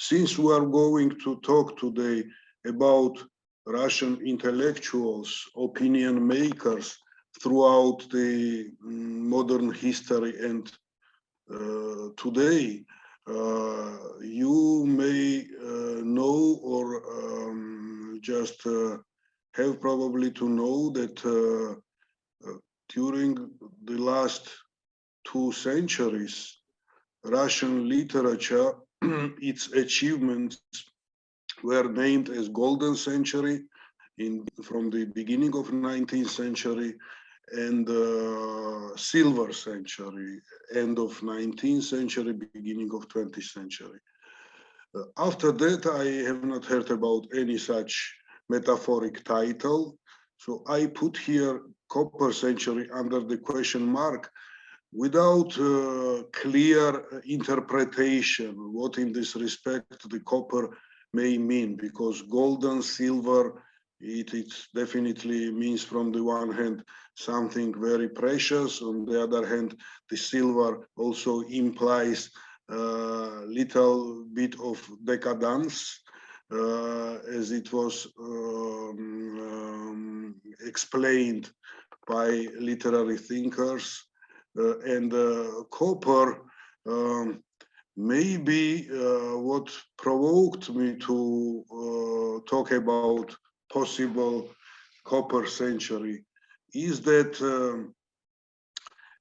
Since we are going to talk today about Russian intellectuals, opinion makers throughout the modern history and today, you may know or just have probably to know that during the last 2 centuries, Russian literature, its achievements were named as Golden Century from the beginning of 19th century and Silver Century, end of 19th century, beginning of 20th century. After that, I have not heard about any such metaphoric title. So I put here Copper Century under the question mark without clear interpretation what in this respect the copper may mean, because golden, silver, it definitely means from the one hand something very precious. On the other hand, the silver also implies a little bit of decadence, as it was explained by literary thinkers. And copper maybe what provoked me to talk about possible copper century is that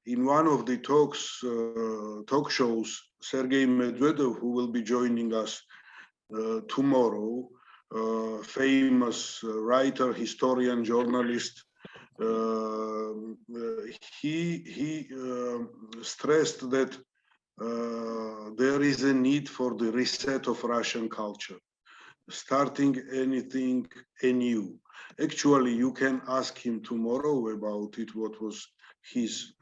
in one of the talk shows, Sergei Medvedev, who will be joining us tomorrow, famous writer, historian, journalist, he stressed that there is a need for the reset of Russian culture, starting anything anew. Actually, you can ask him tomorrow about it, what was his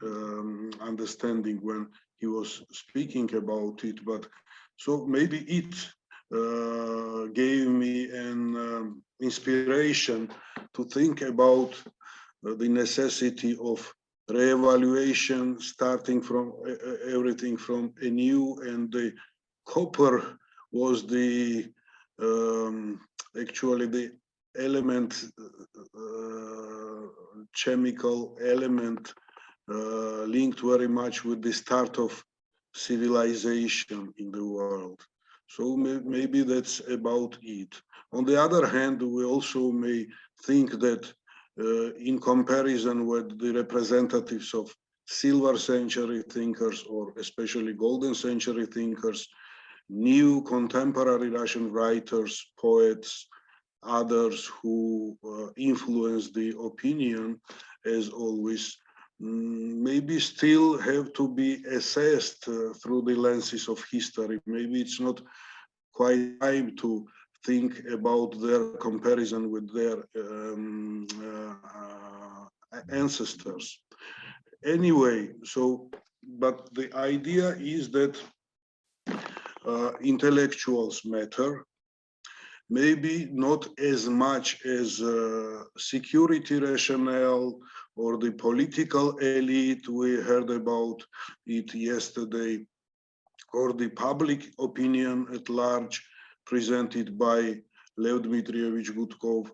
understanding when he was speaking about it. But so maybe it gave me an inspiration to think about the necessity of reevaluation, starting from everything from anew, and the copper was the actually the element, chemical element linked very much with the start of civilization in the world. So maybe that's about it. On the other hand, we also may think that in comparison with the representatives of silver century thinkers, or especially golden century thinkers, new contemporary Russian writers, poets, others who influence the opinion, as always, maybe still have to be assessed through the lenses of history. Maybe it's not quite time to think about their comparison with their ancestors. Anyway, so, but the idea is that intellectuals matter, maybe not as much as security rationale or the political elite, we heard about it yesterday, or the public opinion at large presented by Lev Dmitrievich Gudkov,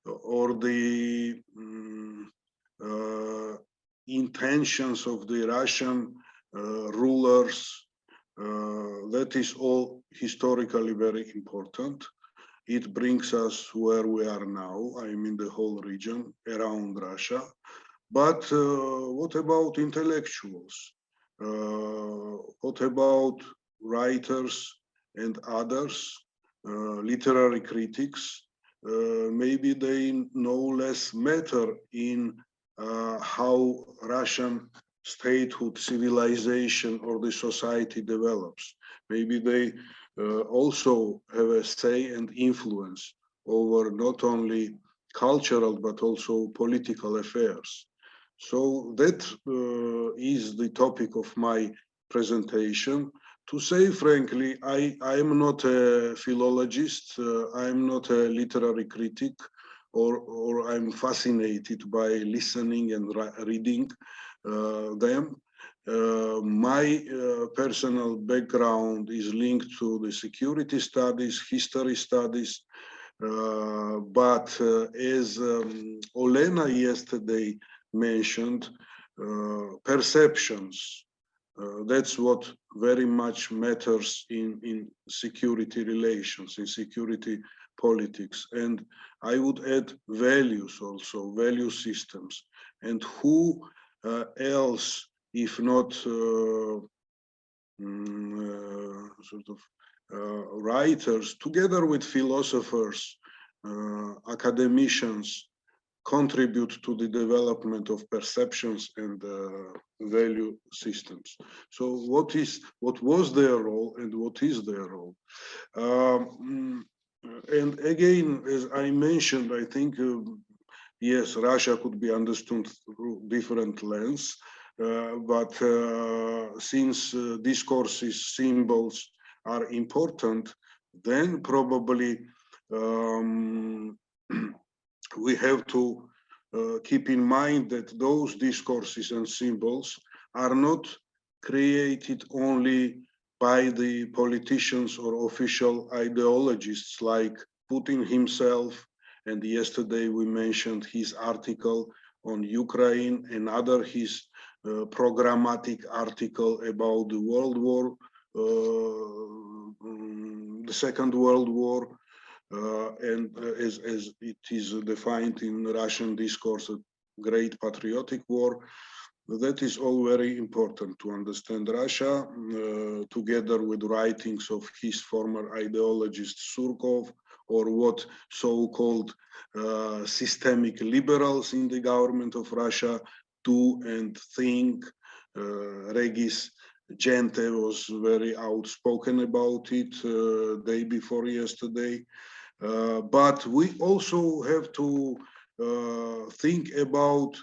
or the intentions of the Russian rulers. That is all historically very important. It brings us where we are now, I mean the whole region around Russia. But what about intellectuals? What about writers and others, literary critics? Maybe they no less matter in how Russian statehood, civilization, or the society develops. Maybe they also have a say and influence over not only cultural but also political affairs. So that is the topic of my presentation. To say frankly, I am not a philologist, I am not a literary critic, or I'm fascinated by listening and reading them. My personal background is linked to the security studies, history studies, but as Olena yesterday mentioned, perceptions. That's what very much matters in security relations, in security politics. And I would add values also, value systems. And who else, if not sort of writers, together with philosophers, academicians, contribute to the development of perceptions and value systems. So what was their role and what is their role? And again, as I mentioned, I think yes, Russia could be understood through different lens, but since discourses, symbols are important, then probably we have to keep in mind that those discourses and symbols are not created only by the politicians or official ideologists like Putin himself. And yesterday we mentioned his article on Ukraine, another his programmatic article about the World War, the Second World War. And as it is defined in Russian discourse, a great patriotic war. That is all very important to understand Russia, together with writings of his former ideologist Surkov, or what so-called systemic liberals in the government of Russia do and think. Regis Gente was very outspoken about it day before yesterday. But we also have to think about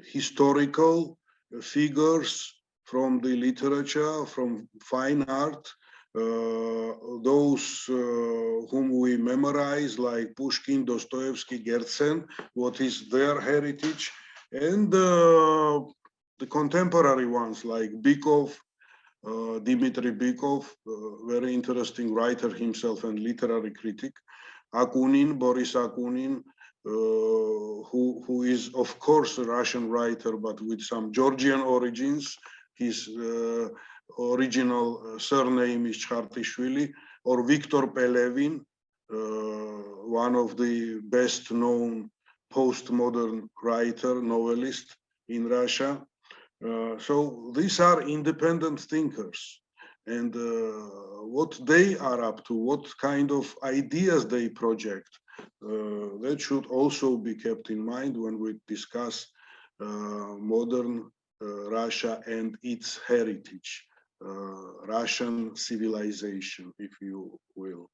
historical figures from the literature, from fine art, those whom we memorize, like Pushkin, Dostoevsky, Gertsen, what is their heritage, and the contemporary ones like Bykov, Dmitry Bykov, very interesting writer himself and literary critic, Akunin, Boris Akunin, who is of course a Russian writer, but with some Georgian origins. His original surname is Darchiashvili, or Viktor Pelevin, one of the best known postmodern writer, novelist in Russia. So these are independent thinkers. And what they are up to, what kind of ideas they project, that should also be kept in mind when we discuss modern Russia and its heritage, Russian civilization, if you will.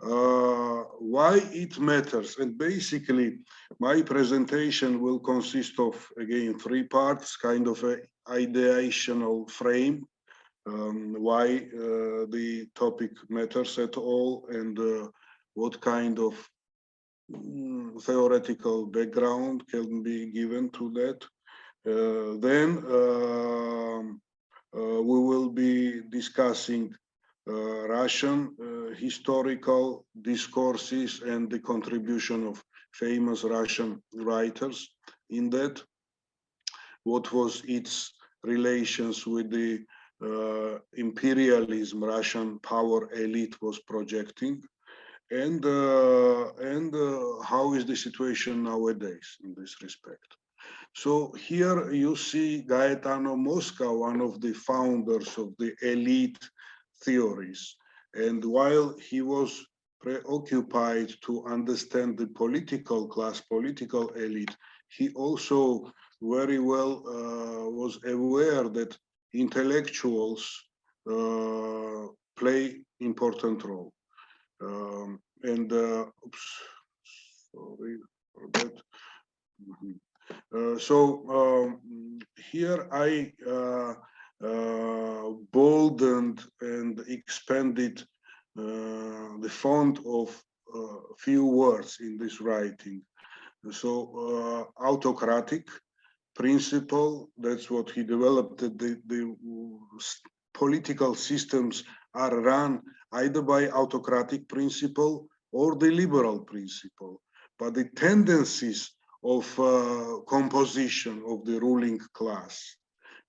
Why it matters, and basically my presentation will consist of, again, three parts, kind of an ideational frame, why the topic matters at all, and what kind of theoretical background can be given to that. Then we will be discussing Russian historical discourses and the contribution of famous Russian writers in that. What was its relations with the imperialism Russian power elite was projecting, and how is the situation nowadays in this respect. So here you see Gaetano Mosca, one of the founders of the elite theories. And while he was preoccupied to understand the political class, political elite, he also very well was aware that intellectuals play important role. Oops, sorry for that. Here I boldened and expanded the font of few words in this writing. So autocratic, principle. That's what he developed. The political systems are run either by autocratic principle or the liberal principle, but the tendencies of composition of the ruling class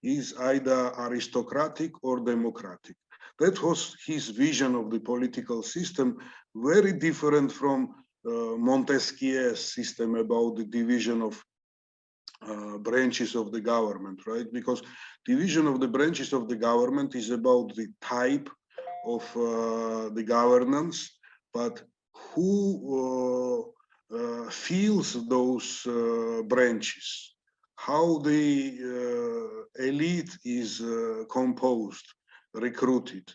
is either aristocratic or democratic. That was his vision of the political system, very different from Montesquieu's system about the division of branches of the government, right? Because division of the branches of the government is about the type of the governance, but who feels those branches, how the elite is composed, recruited.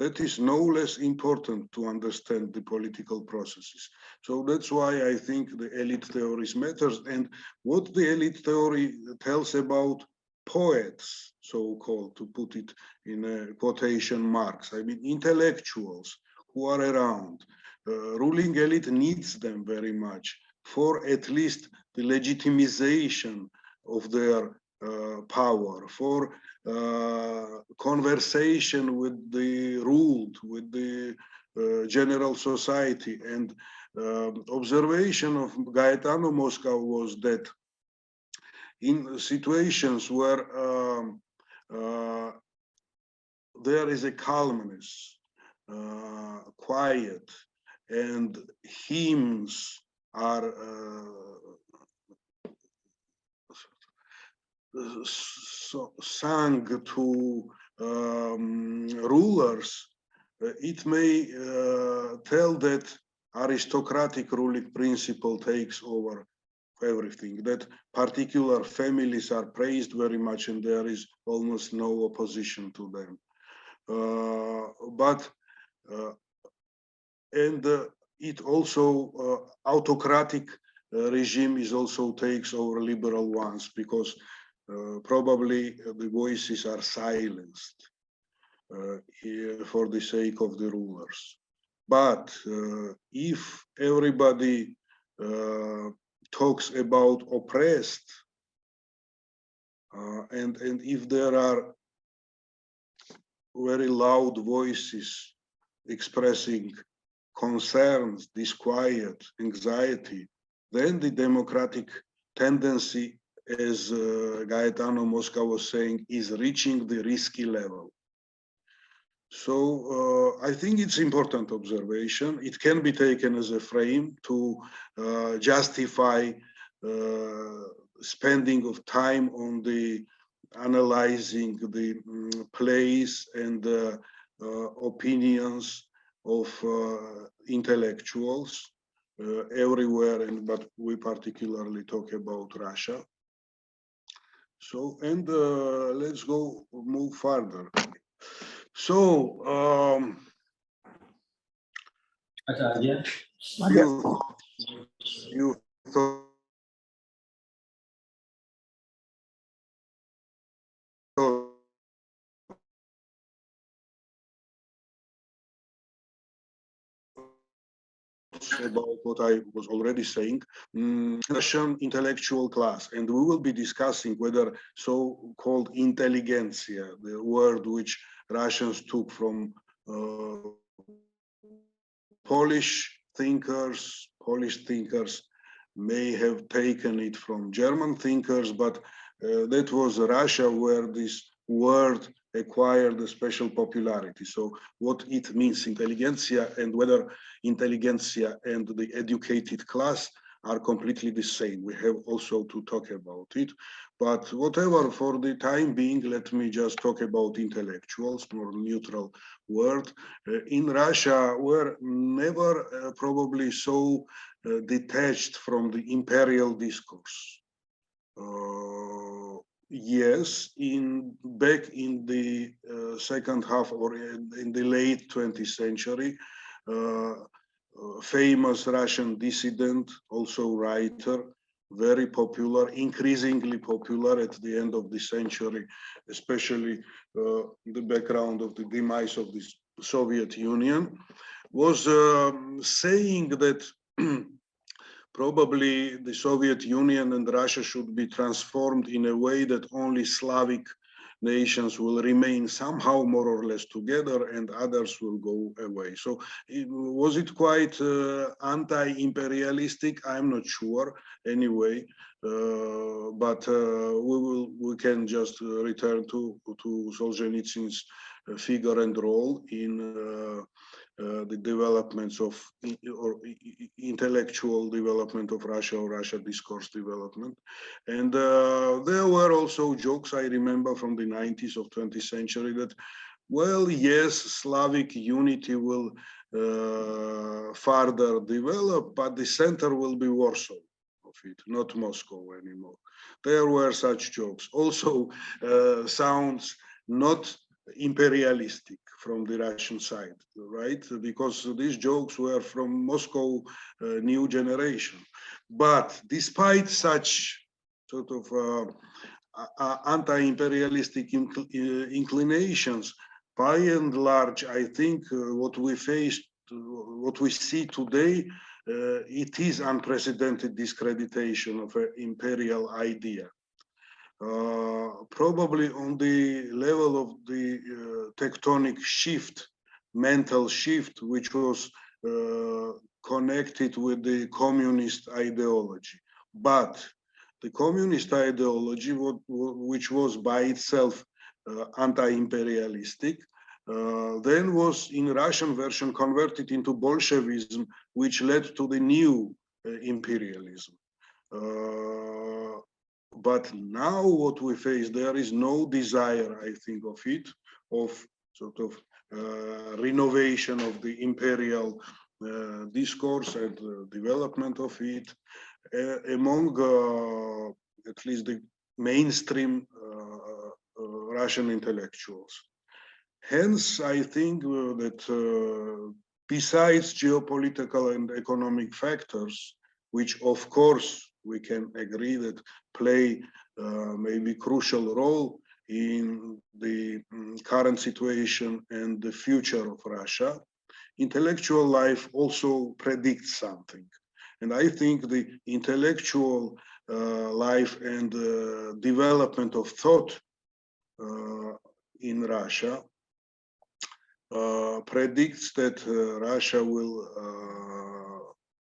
That is no less important to understand the political processes. So that's why I think the elite theories matters. And what the elite theory tells about poets, so-called, to put it in quotation marks, I mean intellectuals who are around, ruling elite needs them very much for at least the legitimization of their power, for conversation with the ruled, with the general society. And observation of Gaetano Mosca was that in situations where there is a calmness, quiet, and hymns are sung to rulers, it may tell that aristocratic ruling principle takes over everything, that particular families are praised very much and there is almost no opposition to them. It also, autocratic regime is also takes over liberal ones because probably the voices are silenced for the sake of the rulers. But if everybody talks about oppressed, and if there are very loud voices expressing concerns, disquiet, anxiety, then the democratic tendency, as Gaetano Mosca was saying, is reaching the risky level. So I think it's important observation. It can be taken as a frame to justify spending of time on the analyzing the place and opinions of intellectuals everywhere, but we particularly talk about Russia. So, and let's move further. So, you thought about what I was already saying, Russian intellectual class, and we will be discussing whether so-called intelligentsia, the word which Russians took from Polish thinkers may have taken it from German thinkers, but that was Russia where this word acquired a special popularity. So what it means, intelligentsia, and whether intelligentsia and the educated class are completely the same. We have also to talk about it. But whatever, for the time being, let me just talk about intellectuals, more neutral word. In Russia, we're never probably so detached from the imperial discourse. Yes, back in the second half or in the late 20th century, famous Russian dissident, also writer, very popular, increasingly popular at the end of the century, especially the background of the demise of the Soviet Union, was saying that probably the Soviet Union and Russia should be transformed in a way that only Slavic nations will remain somehow more or less together and others will go away. So was it quite anti-imperialistic? I'm not sure anyway, but we can just return to Solzhenitsyn's figure and role in the developments of or intellectual development of Russia or Russia discourse development. And there were also jokes, I remember, from the 90s of 20th century that, well, yes, Slavic unity will further develop, but the center will be Warsaw of it, not Moscow anymore. There were such jokes. Also sounds not imperialistic from the Russian side, right? Because these jokes were from Moscow new generation. But despite such sort of anti-imperialistic inclinations, by and large, I think what we see today, it is unprecedented discreditation of an imperial idea. Probably on the level of the tectonic shift, mental shift, which was connected with the communist ideology. But the communist ideology, which was by itself anti-imperialistic, then was in Russian version converted into Bolshevism, which led to the new imperialism. But now what we face, there is no desire, I think, of it, of sort of renovation of the imperial discourse and development of it among at least the mainstream Russian intellectuals. Hence, I think that besides geopolitical and economic factors, which of course we can agree that play maybe crucial role in the current situation and the future of Russia, intellectual life also predicts something. And I think the intellectual life and development of thought in Russia predicts that Russia will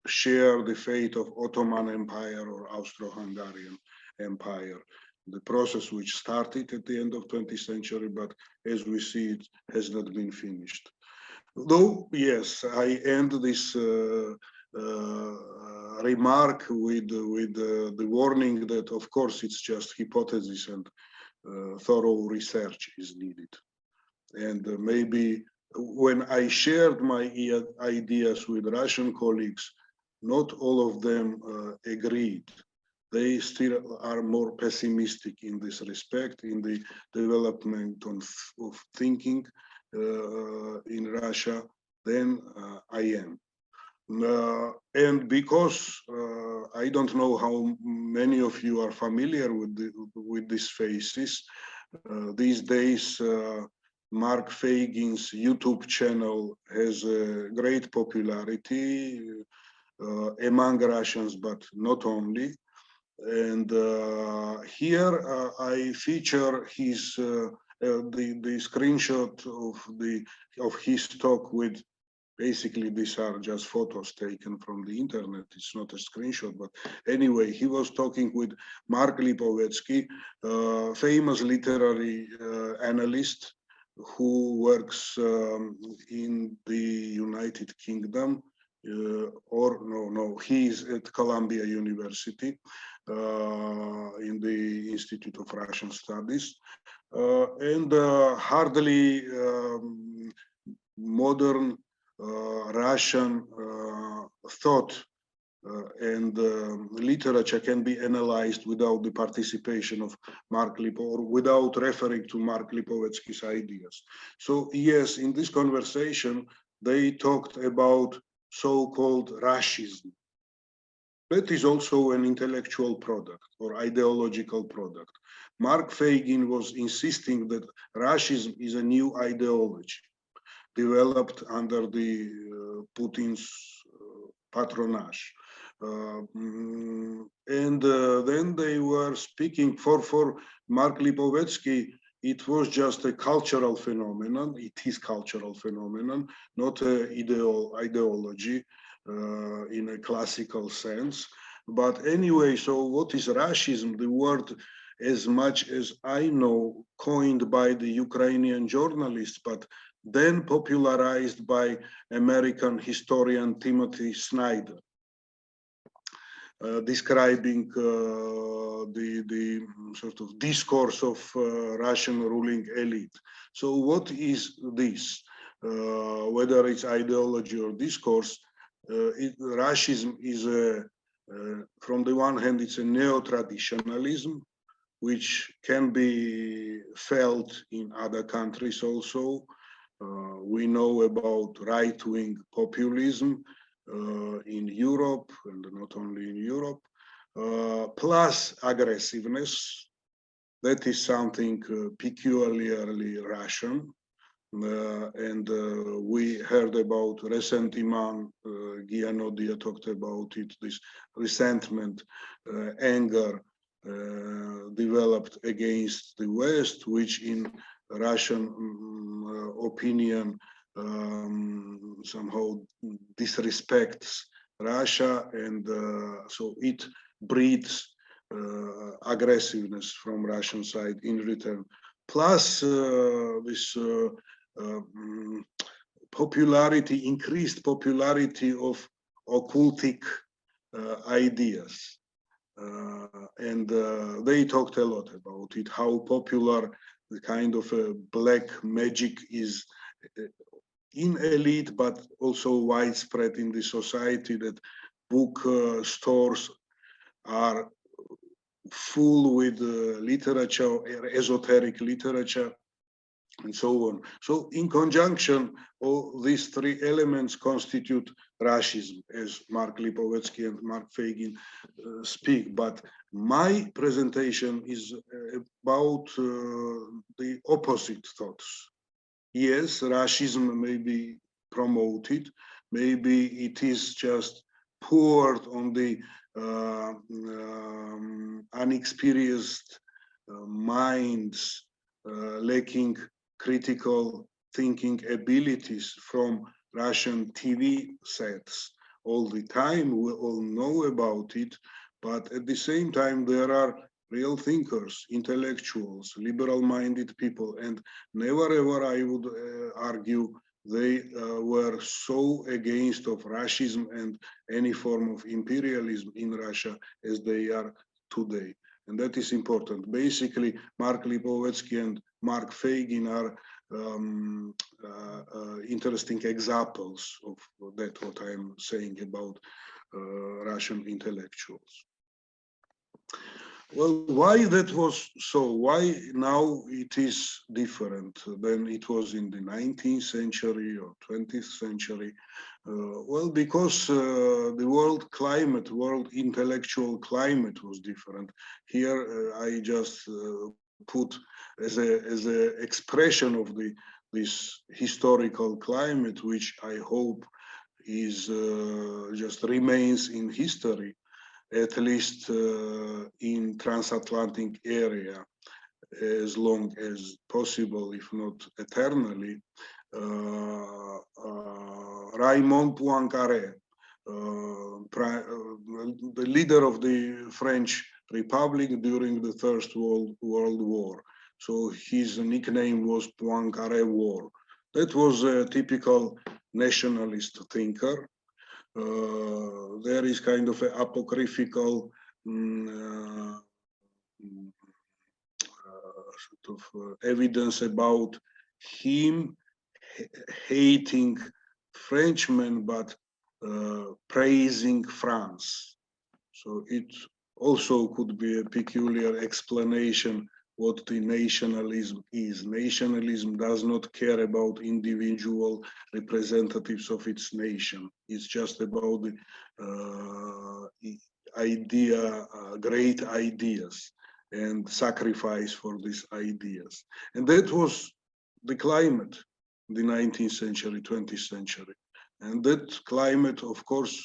share the fate of Ottoman Empire or Austro-Hungarian Empire, the process which started at the end of 20th century, but as we see, it has not been finished. Though, yes, I end this remark with the warning that, of course, it's just hypothesis and thorough research is needed. And maybe when I shared my ideas with Russian colleagues, not all of them agreed. They still are more pessimistic in this respect, in the development of thinking in Russia than I am. And because I don't know how many of you are familiar with these faces, these days Mark Fagin's YouTube channel has a great popularity among Russians, but not only. And here I feature his the screenshot of his talk with. Basically, these are just photos taken from the internet. It's not a screenshot, but anyway, he was talking with Mark Lipovetsky, famous literary analyst who works in the United Kingdom, he is at Columbia University in the Institute of Russian Studies, and hardly modern Russian thought and literature can be analyzed without the participation of Mark Lipovetsky or without referring to Mark Lipovetsky's ideas. So yes, in this conversation, they talked about so-called Russism. That is also an intellectual product or ideological product. Mark Fagin was insisting that Russism is a new ideology developed under the Putin's patronage. Then they were speaking for Mark Lipovetsky. It was just a cultural phenomenon. It is cultural phenomenon, not an ideology in a classical sense. But anyway, so what is Russism? The word, as much as I know, coined by the Ukrainian journalist, but then popularized by American historian Timothy Snyder. Describing the sort of discourse of Russian ruling elite. So what is this? Whether it's ideology or discourse, Russism is from the one hand, it's a neo-traditionalism, which can be felt in other countries also. We know about right-wing populism, in Europe, and not only in Europe, plus aggressiveness. That is something peculiarly Russian. We heard about ressentiment, Gianodia talked about it, this resentment, anger developed against the West, which in Russian opinion somehow disrespects Russia, and so it breeds aggressiveness from Russian side in return. Plus this popularity, increased popularity of occultic ideas. They talked a lot about it, how popular the kind of black magic is in elite, but also widespread in the society, that book stores are full with literature, esoteric literature, and so on. So in conjunction, all these three elements constitute Russism, as Mark Lipovetsky and Mark Feygin speak. But my presentation is about the opposite thoughts. Yes, Russism may be promoted, maybe it is just poured on the unexperienced minds lacking critical thinking abilities from Russian TV sets all the time. We all know about it, but at the same time, there are real thinkers, intellectuals, liberal-minded people, and never ever I would argue they were so against of Russism and any form of imperialism in Russia as they are today. And that is important. Basically, Mark Lipovetsky and Mark Feygin are interesting examples of that, what I am saying about Russian intellectuals. Well, why that was so? Why now it is different than it was in the 19th century or 20th century? Well, because the world climate, world intellectual climate was different. Here, I just put as a expression of this historical climate, which I hope is just remains in history, at least in transatlantic area, as long as possible, if not eternally. Raymond Poincaré, the leader of the French Republic during the First World War. So his nickname was Poincaré War. That was a typical nationalist thinker. There is kind of an apocryphal sort of evidence about him hating Frenchmen, but praising France. So it also could be a peculiar explanation what the nationalism is. Nationalism does not care about individual representatives of its nation. It's just about the great ideas and sacrifice for these ideas. And that was the climate in the 19th century, 20th century. And that climate, of course,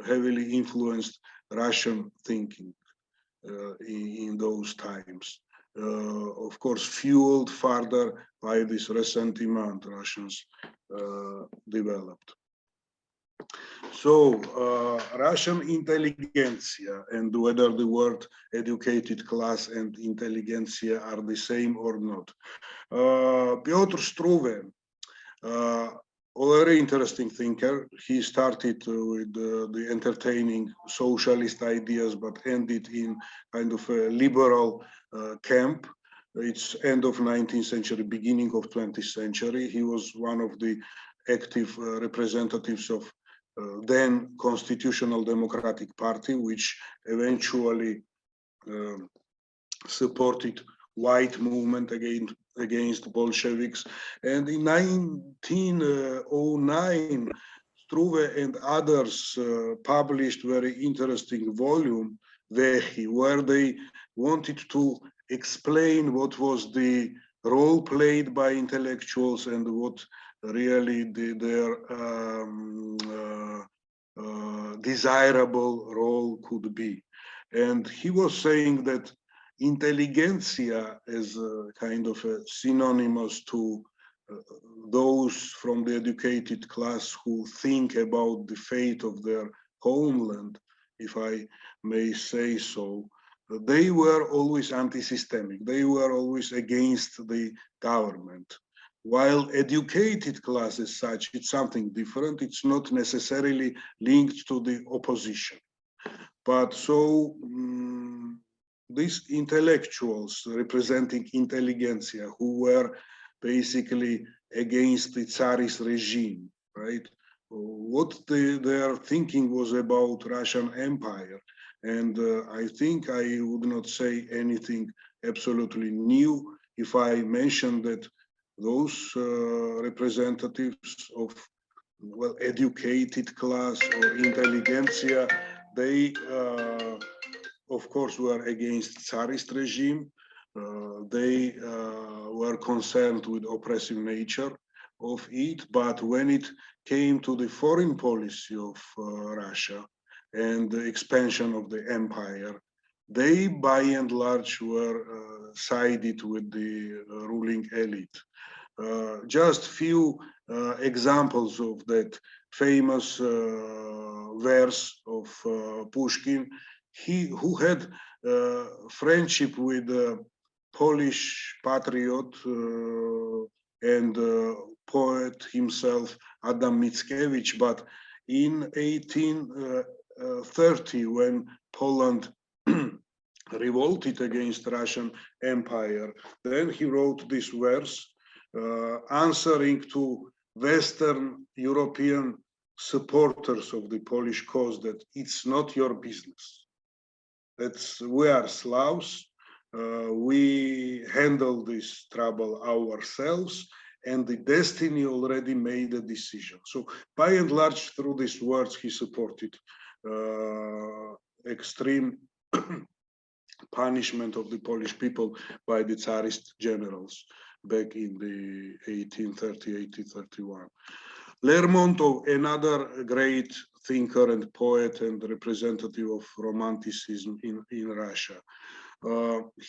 heavily influenced Russian thinking in those times. Of course, fueled further by this resentment Russians developed. So, Russian intelligentsia, and whether the word educated class and intelligentsia are the same or not. Piotr Struve, a very interesting thinker. He started with the entertaining socialist ideas, but ended in kind of a liberal camp. It's end of 19th century, beginning of 20th century. He was one of the active representatives of then Constitutional Democratic Party, which eventually supported white movement against Bolsheviks. And in 1909, Struve and others published very interesting volume, Vehi, where they wanted to explain what was the role played by intellectuals and what really their desirable role could be. And he was saying that intelligentsia is a kind of a synonymous to those from the educated class who think about the fate of their homeland, if I may say so. They were always anti-systemic. They were always against the government. While educated class as such, it's something different. It's not necessarily linked to the opposition. But so these intellectuals representing intelligentsia who were basically against the Tsarist regime, right? What their thinking was about Russian Empire. And I think I would not say anything absolutely new if I mention that those representatives of, well, educated class or intelligentsia, they of course were against Tsarist regime. They were concerned with oppressive nature of it, but when it came to the foreign policy of Russia and the expansion of the empire, they by and large were sided with the ruling elite. Just few examples of that famous verse of Pushkin. He who had friendship with a Polish patriot and poet himself Adam Mickiewicz, but in 1830, when Poland revolted against Russian Empire, then he wrote this verse answering to Western European supporters of the Polish cause that it's not your business. We are Slavs, we handle this trouble ourselves, and the destiny already made a decision. So by and large, through these words, he supported extreme punishment of the Polish people by the Tsarist generals back in the 1830, 1831. Lermontov, another great thinker and poet and representative of Romanticism in Russia.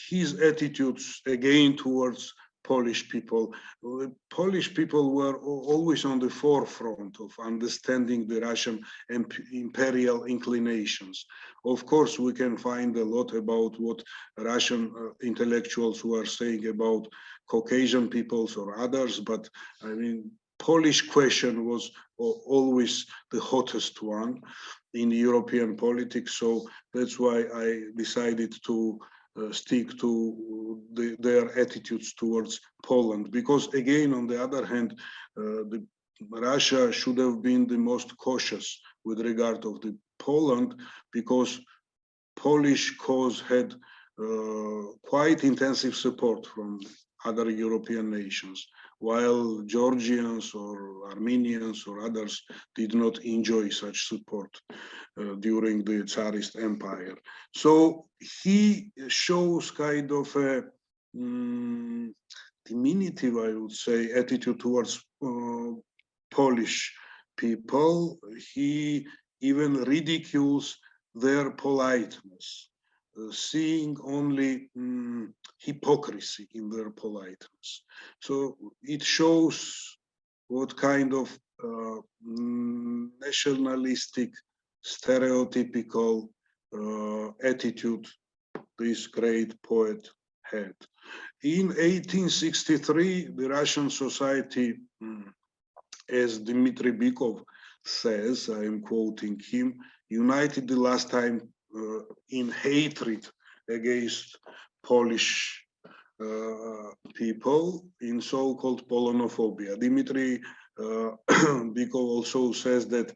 His attitudes again towards Polish people. Polish people were always on the forefront of understanding the Russian imperial inclinations. Of course, we can find a lot about what Russian intellectuals were saying about Caucasian peoples or others, but I mean, Polish question was always the hottest one in European politics. So that's why I decided to stick to their attitudes towards Poland. Because again, on the other hand, Russia should have been the most cautious with regard of the Poland, because Polish cause had quite intensive support from other European nations, while Georgians or Armenians or others did not enjoy such support during the Tsarist Empire. So he shows kind of a diminutive, I would say, attitude towards Polish people. He even ridicules their politeness, seeing only hypocrisy in their politeness. So it shows what kind of nationalistic, stereotypical attitude this great poet had. In 1863, the Russian society, as Dmitry Bykov says, I am quoting him, united the last time in hatred against Polish people, in so-called Polonophobia. Dmitry Bykov also says that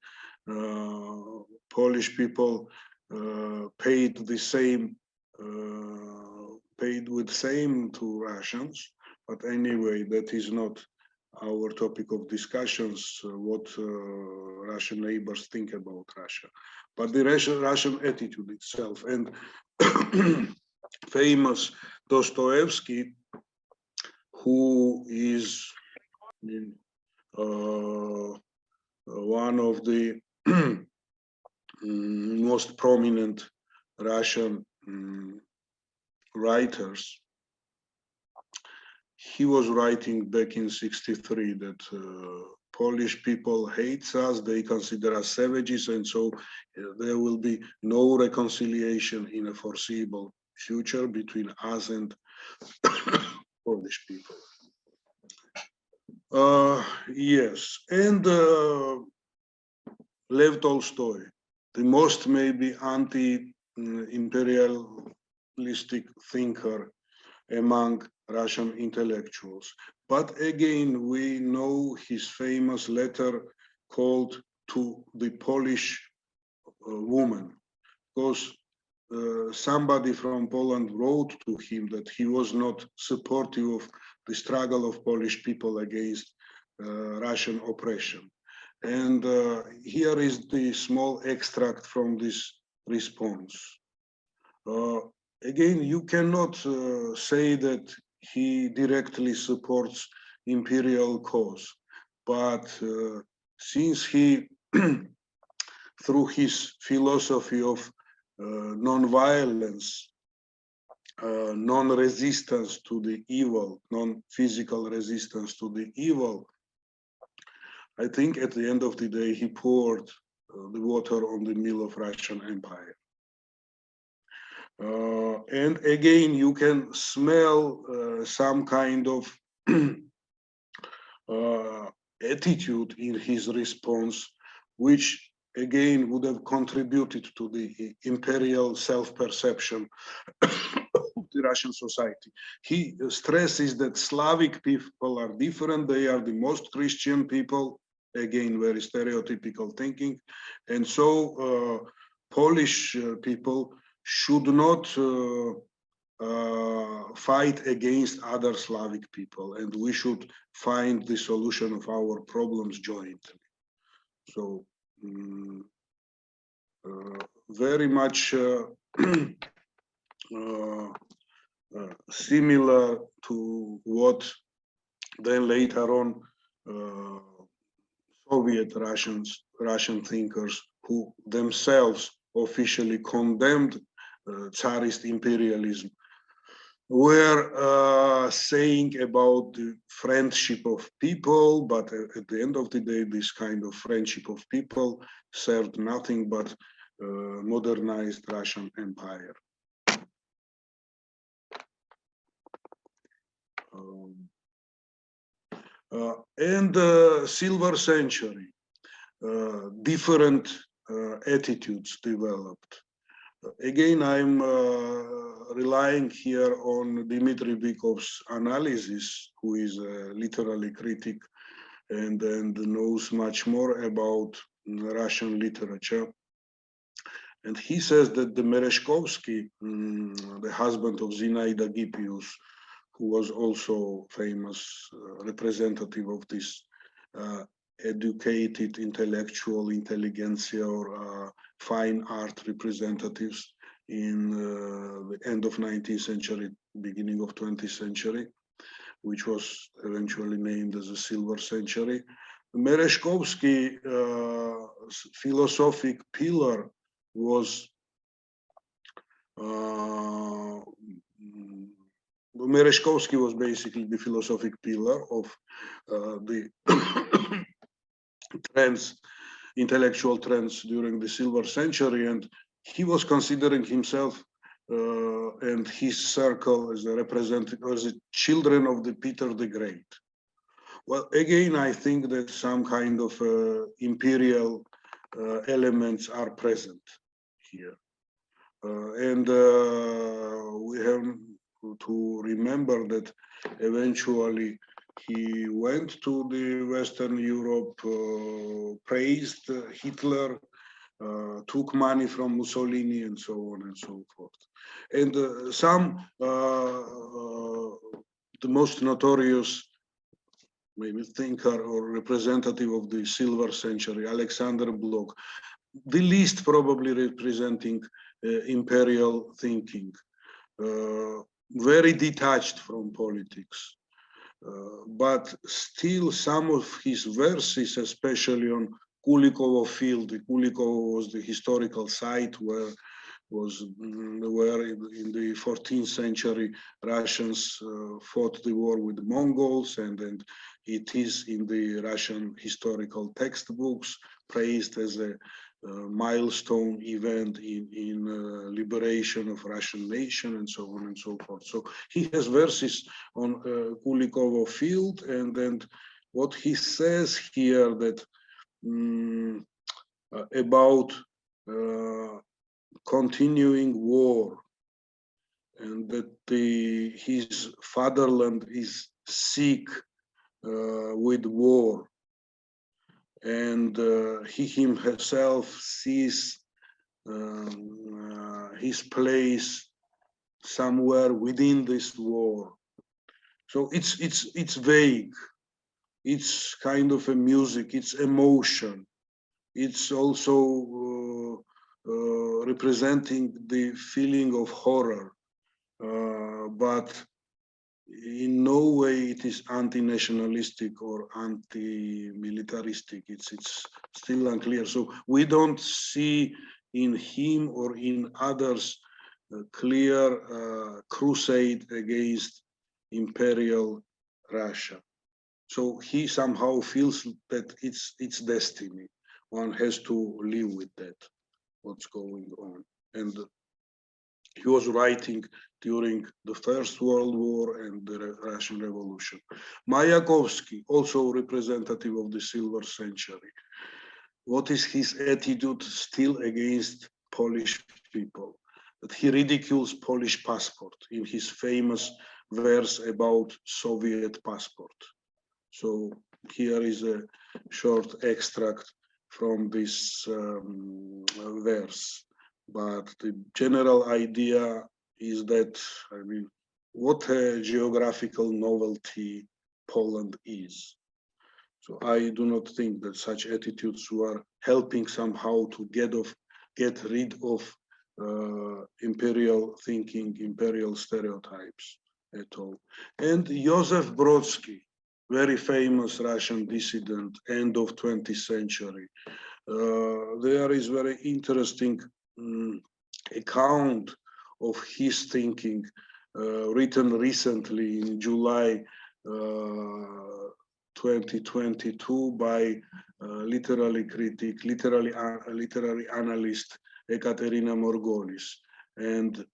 Polish people paid the same, paid with same to Russians, but anyway, that is not our topic of discussions, what Russian neighbors think about Russia, but the Russian attitude itself. And famous Dostoevsky, who is one of the most prominent Russian writers, he was writing back in '63 that Polish people hate us, they consider us savages, and so there will be no reconciliation in a foreseeable future between us and Polish people. Yes, and Lev Tolstoy, the most maybe anti-imperialistic thinker among Russian intellectuals. But again, we know his famous letter called to the Polish woman, because somebody from Poland wrote to him that he was not supportive of the struggle of Polish people against Russian oppression. And here is the small extract from this response. Again, you cannot say that he directly supports imperial cause, but since he, through his philosophy of non-violence, non-resistance to the evil, non-physical resistance to the evil, I think at the end of the day, he poured the water on the mill of Russian Empire. And again, you can smell some kind of attitude in his response, which again would have contributed to the imperial self-perception of the Russian society. He stresses that Slavic people are different, they are the most Christian people, again, very stereotypical thinking. And so Polish people should not fight against other Slavic people, and we should find the solution of our problems jointly. So very much similar to what then later on Soviet Russian thinkers, who themselves officially condemned Tsarist imperialism, were saying about the friendship of people, but at the end of the day, this kind of friendship of people served nothing but modernized Russian Empire. And Silver Century, different attitudes developed. Again, I'm relying here on Dmitry Bykov's analysis, who is a literary critic and knows much more about Russian literature. And he says that the Merezhkovsky, the husband of Zinaida Gippius, who was also famous representative of this educated intellectual intelligentsia or fine art representatives in the end of 19th century, beginning of 20th century, which was eventually named as the Silver Century. Merezhkovsky's philosophic pillar was Merezhkovsky was basically the philosophic pillar of the trends, intellectual trends during the Silver Century, and he was considering himself and his circle as a representative, as a children of the Peter the Great. Well, again, I think that some kind of imperial elements are present here. And we have to remember that eventually he went to the Western Europe, praised Hitler, took money from Mussolini, and so on and so forth. And the most notorious maybe thinker or representative of the Silver Century, Alexander Blok, the least probably representing imperial thinking, very detached from politics. But still some of his verses, especially on Kulikovo field, Kulikovo was the historical site where in the 14th century Russians fought the war with the Mongols, and it is in the Russian historical textbooks praised as a milestone event in liberation of Russian nation, and so on and so forth. So he has verses on Kulikovo field, and then what he says here that about continuing war, and that his fatherland is sick with war, and he himself sees his place somewhere within this war. So it's vague. It's kind of a music. It's emotion. It's also representing the feeling of horror, but in no way it is anti-nationalistic or anti-militaristic. It's still unclear. So we don't see in him or in others a clear crusade against imperial Russia. So he somehow feels that it's destiny. One has to live with that, what's going on. And he was writing during the First World War and the Russian Revolution. Mayakovsky, also representative of the Silver Century. What is his attitude still against Polish people? That he ridicules Polish passport in his famous verse about Soviet passport. So here is a short extract from this verse. But the general idea is that, I mean, what a geographical novelty Poland is. So I do not think that such attitudes were helping somehow to get rid of imperial thinking, imperial stereotypes at all. And Joseph Brodsky, very famous Russian dissident, end of 20th century. There is very interesting account of his thinking written recently in July 2022 by literary critic, literary analyst Ekaterina Morgolis. And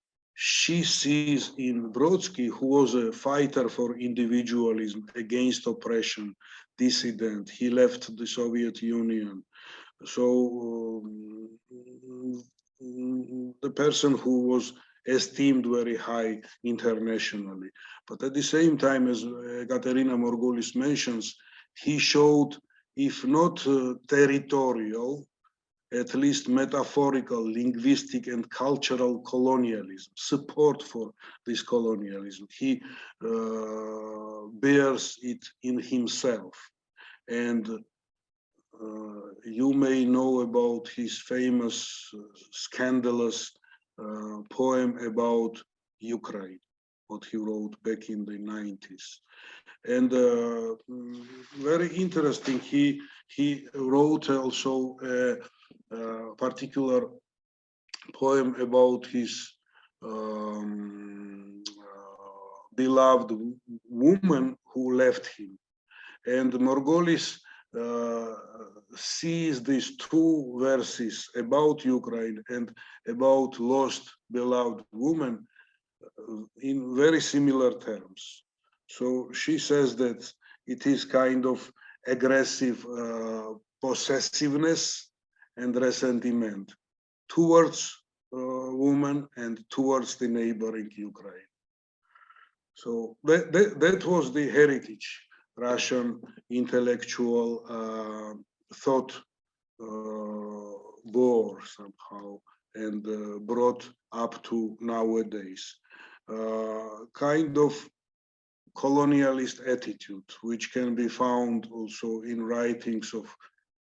she sees in Brodsky, who was a fighter for individualism against oppression, dissident. He left the Soviet Union. So the person who was esteemed very high internationally. But at the same time, as Katerina Morgulis mentions, he showed, if not territorial, at least metaphorical, linguistic, and cultural colonialism, support for this colonialism. He bears it in himself. And you may know about his famous, scandalous poem about Ukraine. what he wrote back in the 90s. And very interesting, he wrote also a particular poem about his beloved woman who left him. And Margolis sees these two verses about Ukraine and about lost beloved woman in very similar terms. So she says that it is kind of aggressive possessiveness and resentment towards women and towards the neighboring Ukraine. So that was the heritage Russian intellectual thought bore somehow and brought up to nowadays. Kind of colonialist attitude, which can be found also in writings of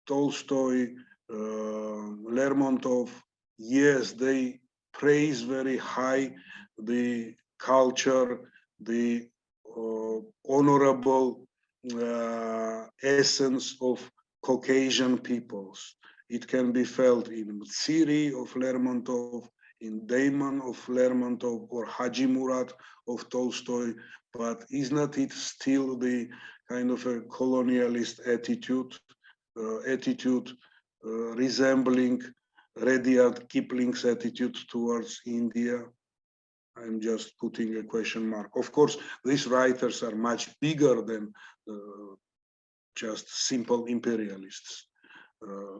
Tolstoy, Lermontov. Yes, they praise very high the culture, the honorable essence of Caucasian peoples. It can be felt in Mtsiri of Lermontov, in Daimon of Lermontov, or Haji Murat of Tolstoy, but is not it still the kind of a colonialist attitude, resembling Rudyard Kipling's attitude towards India? I'm just putting a question mark. Of course, these writers are much bigger than just simple imperialists.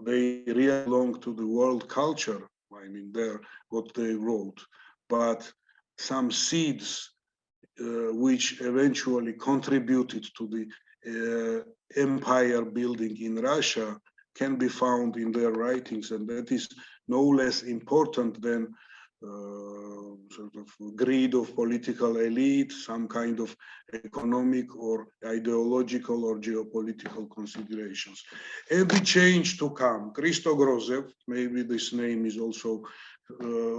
They really belong to the world culture. I mean, they're what they wrote, but some seeds which eventually contributed to the empire building in Russia can be found in their writings, and that is no less important than sort of greed of political elite, some kind of economic or ideological or geopolitical considerations. And the change to come. Christo Grozev, maybe this name is also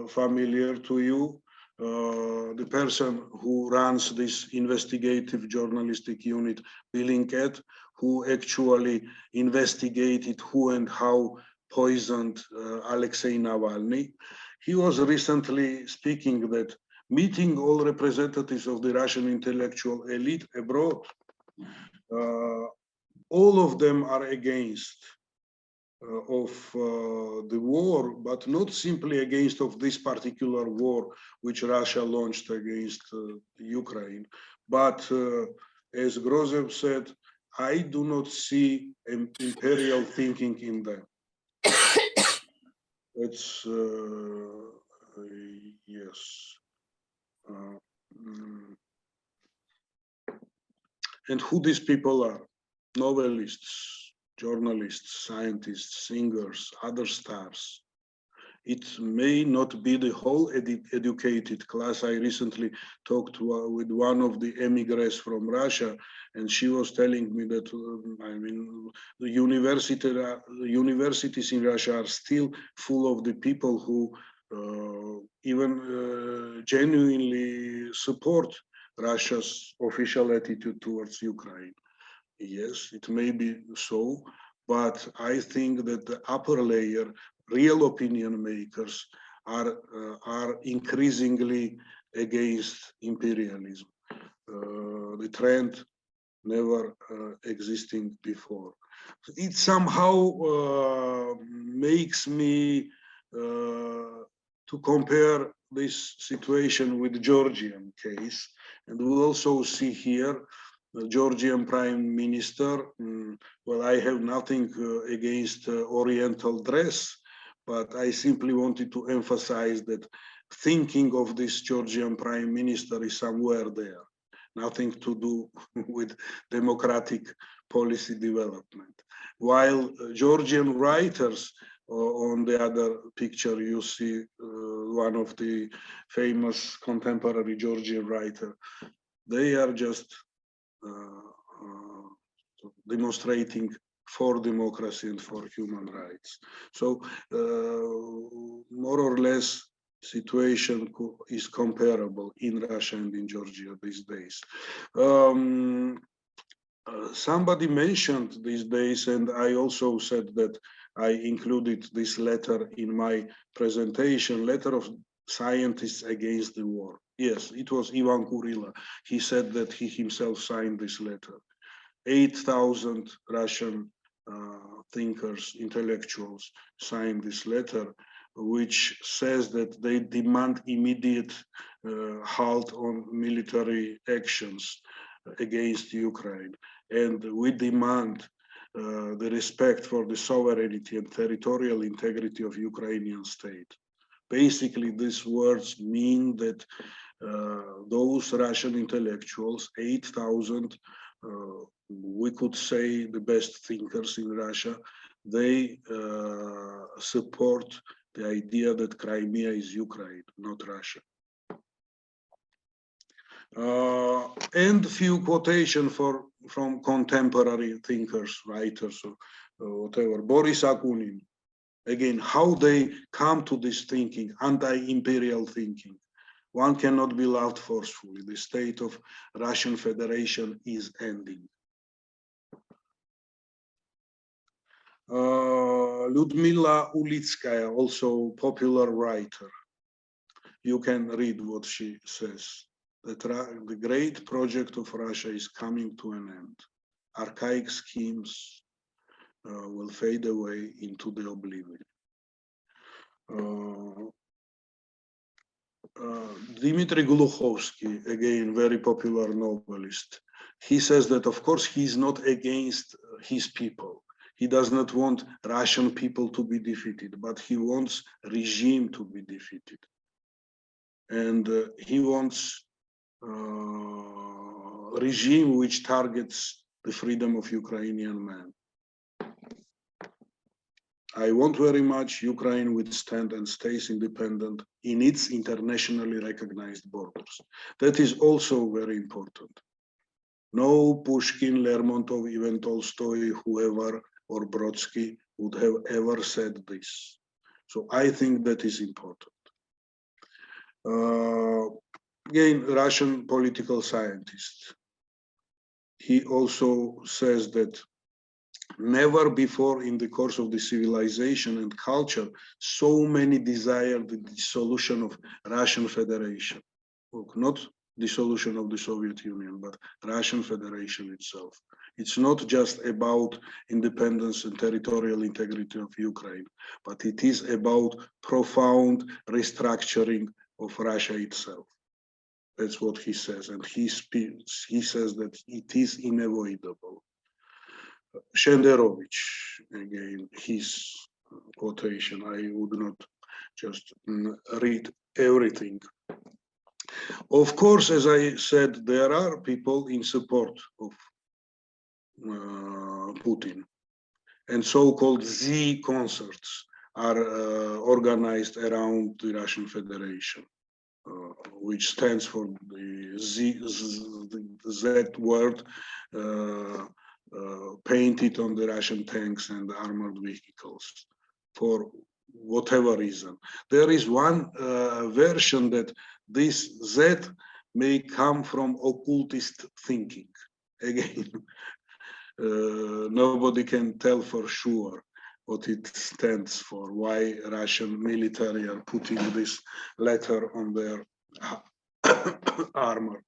familiar to you, the person who runs this investigative journalistic unit, Bellingcat, who actually investigated who and how poisoned Alexei Navalny. He was recently speaking that meeting all representatives of the Russian intellectual elite abroad, all of them are against of the war, but not simply against of this particular war which Russia launched against Ukraine. But as Grozev said, I do not see imperial thinking in them. It's yes. And who these people are? Novelists, journalists, scientists, singers, other stars. It may not be the whole educated class. I recently talked with one of the emigres from Russia, and she was telling me that, I mean, the universities in Russia are still full of the people who even genuinely support Russia's official attitude towards Ukraine. Yes, it may be so, but I think that the upper layer, real opinion makers, are increasingly against imperialism. The trend never existing before. It somehow makes me to compare this situation with the Georgian case, and we'll also see here the Georgian Prime Minister. Well, I have nothing against Oriental dress, but I simply wanted to emphasize that thinking of this Georgian Prime Minister is somewhere there, nothing to do with democratic policy development. While Georgian writers, on the other picture, you see one of the famous contemporary Georgian writer, they are just demonstrating for democracy and for human rights. So more or less, situation is comparable in Russia and in Georgia these days. Somebody mentioned these days, and I also said that I included this letter in my presentation, letter of scientists against the war. Yes, it was Ivan Kurila. He said that he himself signed this letter. 8,000 Russian thinkers, intellectuals signed this letter, which says that they demand immediate halt on military actions against Ukraine. And we demand the respect for the sovereignty and territorial integrity of Ukrainian state. Basically, these words mean that those Russian intellectuals, 8,000, we could say the best thinkers in Russia, they support the idea that Crimea is Ukraine, not Russia. And few quotation from contemporary thinkers, writers, or whatever. Boris Akunin, again, how they come to this thinking, anti-imperial thinking. One cannot be loved forcefully. The state of Russian Federation is ending. Lyudmila Ulitskaya, also popular writer. You can read what she says. That the great project of Russia is coming to an end. Archaic schemes will fade away into the oblivion. Dmitry Glukhovsky, again, very popular novelist. He says that, of course, he's not against his people. He does not want Russian people to be defeated, but he wants regime to be defeated. And he wants regime which targets the freedom of Ukrainian man. I want very much Ukraine withstand and stays independent in its internationally recognized borders. That is also very important. No Pushkin, Lermontov, even Tolstoy, whoever, or Brodsky would have ever said this. So I think that is important. Again, Russian political scientist. He also says that never before in the course of the civilization and culture, so many desired the dissolution of Russian Federation. Look, not dissolution of the Soviet Union, but Russian Federation itself. It's not just about independence and territorial integrity of Ukraine, but it is about profound restructuring of Russia itself. That's what he says, and he says that it is unavoidable. Shenderovich, again, his quotation, I would not just read everything. Of course, as I said, there are people in support of Putin, and so-called Z concerts are organized around the Russian Federation, which stands for the Z word painted on the Russian tanks and armored vehicles for whatever reason. There is one version that this Z may come from occultist thinking. Again, nobody can tell for sure what it stands for, why Russian military are putting this letter on their armor.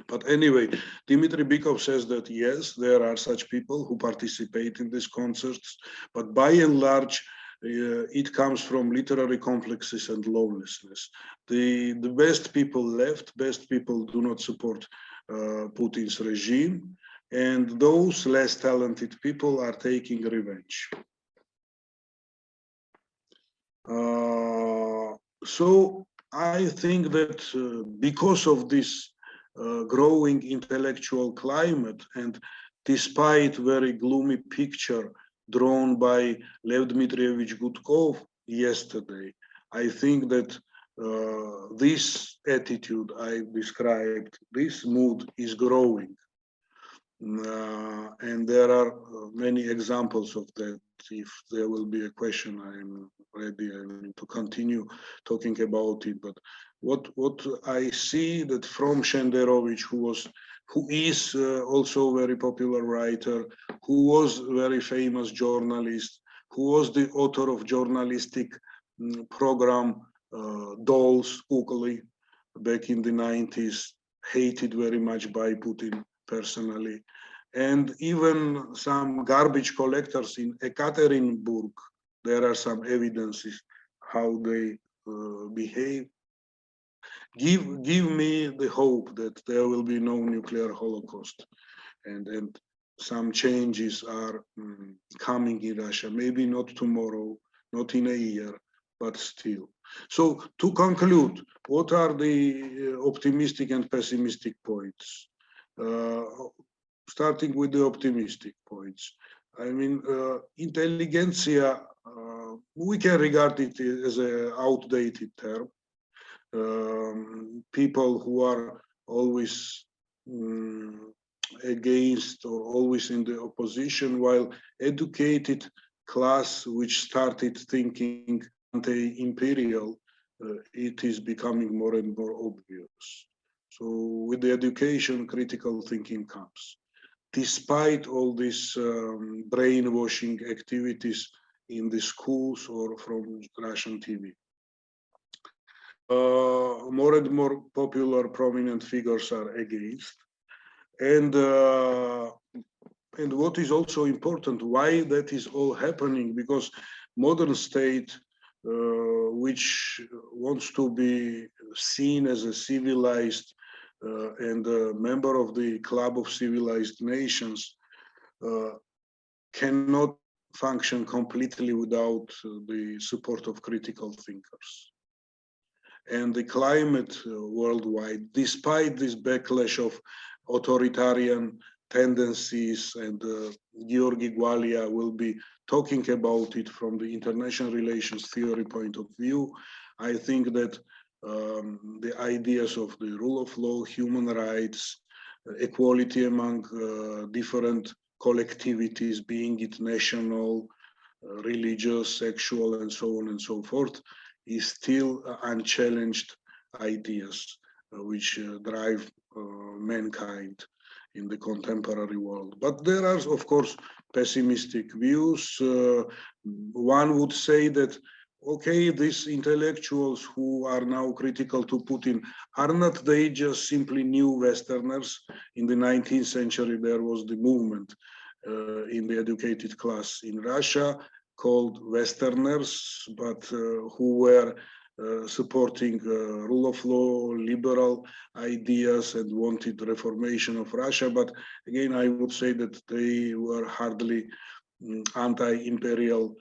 But anyway, Dmitry Bykov says that yes, there are such people who participate in these concerts, but by and large, it comes from literary complexes and lawlessness. The best people left, best people do not support Putin's regime, and those less talented people are taking revenge. So I think that because of this growing intellectual climate, and despite very gloomy picture drawn by Lev Dmitrievich Gudkov yesterday, I think that this attitude I described, this mood is growing. And there are many examples of that if there will be a question, I'm ready to continue talking about it. But what I see that from Shenderovich, who is also a very popular writer, who was a very famous journalist, who was the author of journalistic program Dolls, Kukli, back in the 90s, hated very much by Putin personally. And even some garbage collectors in Ekaterinburg, there are some evidences how they behave. Give me the hope that there will be no nuclear holocaust, and some changes are coming in Russia. Maybe not tomorrow, not in a year, but still. So to conclude, what are the optimistic and pessimistic points? Starting with the optimistic points. I mean, intelligentsia, we can regard it as an outdated term. People who are always against or always in the opposition, while educated class which started thinking anti-imperial, it is becoming more and more obvious. So with the education, critical thinking comes. Despite all these brainwashing activities in the schools or from Russian TV. More and more popular prominent figures are against. And what is also important, why that is all happening, because modern state, which wants to be seen as a civilized and a member of the club of civilized nations, cannot function completely without the support of critical thinkers. And the climate worldwide, despite this backlash of authoritarian tendencies, and Georgi Gwalia will be talking about it from the international relations theory point of view. I think that the ideas of the rule of law, human rights, equality among different collectivities, being it national, religious, sexual, and so on and so forth, is still unchallenged ideas which drive mankind in the contemporary world. But there are, of course, pessimistic views. One would say that, okay, these intellectuals who are now critical to Putin, are not they just simply new Westerners? In the 19th century, there was the movement in the educated class in Russia called Westerners, but who were supporting rule of law, liberal ideas, and wanted reformation of Russia. But again, I would say that they were hardly anti-imperial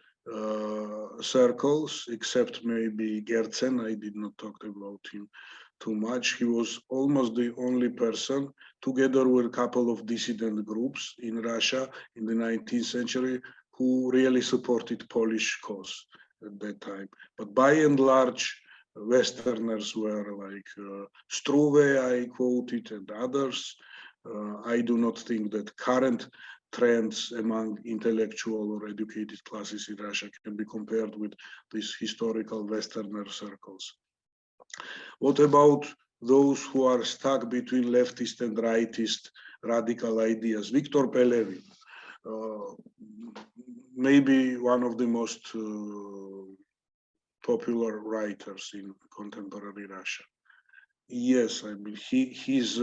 circles, except maybe Gerzen. I did not talk about him too much. He was almost the only person, together with a couple of dissident groups in Russia in the 19th century, who really supported Polish cause at that time. But by and large, Westerners were like Struve, I quoted, and others. I do not think that current trends among intellectual or educated classes in Russia can be compared with these historical Westerner circles. What about those who are stuck between leftist and rightist radical ideas? Victor Pelevin, maybe one of the most popular writers in contemporary Russia. Yes, I mean, his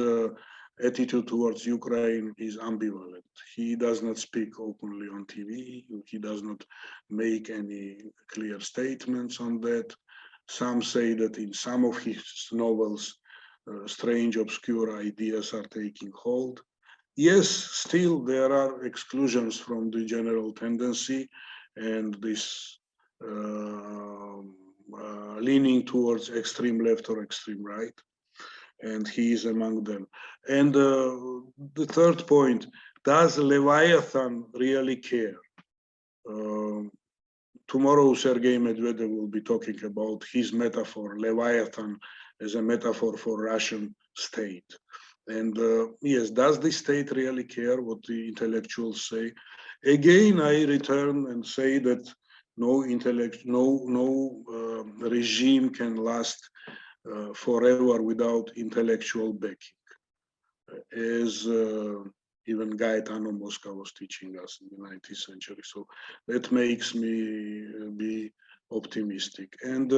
attitude towards Ukraine is ambivalent. He does not speak openly on TV. He does not make any clear statements on that. Some say that in some of his novels, strange, obscure ideas are taking hold. Yes, still there are exclusions from the general tendency, and this leaning towards extreme left or extreme right, and he is among them. And the third point, does Leviathan really care? Tomorrow, Sergei Medvedev will be talking about his metaphor, Leviathan, as a metaphor for Russian state. And yes, does the state really care what the intellectuals say? Again, I return and say that no regime can last forever without intellectual backing, as even Gaetano Mosca was teaching us in the 19th century. So that makes me be optimistic. And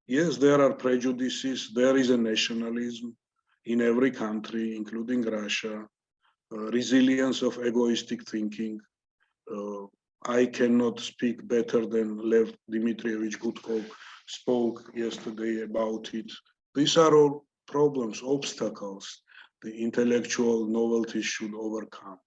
yes, there are prejudices. There is a nationalism in every country, including Russia, resilience of egoistic thinking. I cannot speak better than Lev Dmitrievich Gudkov spoke yesterday about it. These are all problems, obstacles the intellectual novelty should overcome.